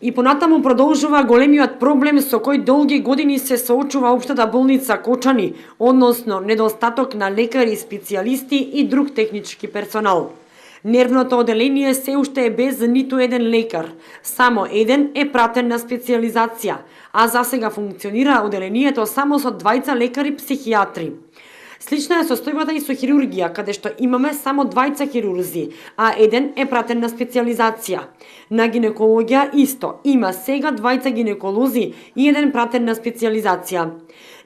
И понатаму продолжува големиот проблем со кој долги години се соочува општата болница Кочани, односно недостаток на лекари, специјалисти и друг технички персонал. Нервното оделение се уште е без ниту еден лекар, само еден е пратен на специјализација, а за сега функционира оделението само со 2 лекари психијатри. Слична е состојбата и со хирургија, каде што имаме само 2 хирурзи, а еден е пратен на специјализација. На гинекологија исто, има сега 2 гинеколози и еден пратен на специјализација.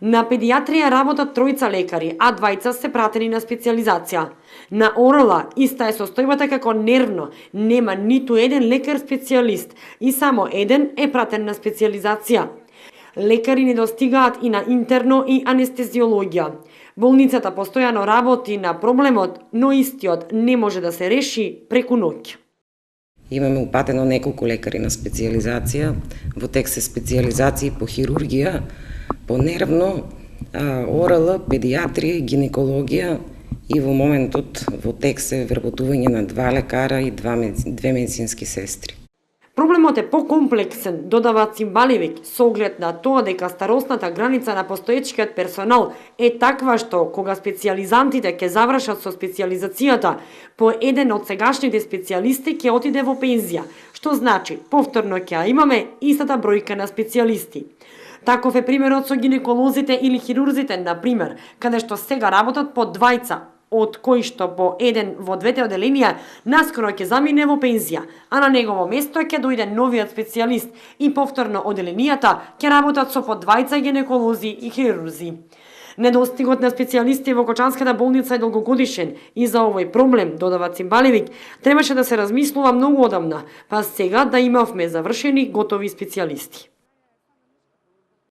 На педијатрија работат 3 лекари, а 2 се пратени на специјализација. На орала иста е состојбата како нервно, нема ниту еден лекар специјалист и само еден е пратен на специјализација. Лекари недостигаат и на интерно и анестезиологија. Болницата постојано работи на проблемот, но истиот не може да се реши преку ноќ. Имаме упатено неколку лекари на специјализација, во тек се специјализации по хирургија, по нервно, орала, педијатрија, гинекологија и во моментот во тек се вработување на 2 лекара и 2 медицински сестри. Проблемот е покомплексен, додава Цимбаливиќ, со оглед на тоа дека старосната граница на постоечкиот персонал е таква што кога специјализантите ќе завршат со специјализацијата, по еден од сегашните специјалисти ќе отиде во пензија, што значи повторно ќе имаме истата бројка на специјалисти. Таков е примерот со гинеколозите или хирурзите, на пример, каде што сега работат по 2, од кои што по еден во 2 оделенија наскоро ќе замине во пензија, а на негово место ќе дојде новиот специјалист и повторно оделенијата ќе работат со по 2 гинеколози и хирурзи. Недостигот на специјалисти во Кочанската болница е долгогодишен и за овој проблем, додава Цимбаливиќ, требаше да се размислува многу одамна, па сега да имавме завршени готови специјалисти.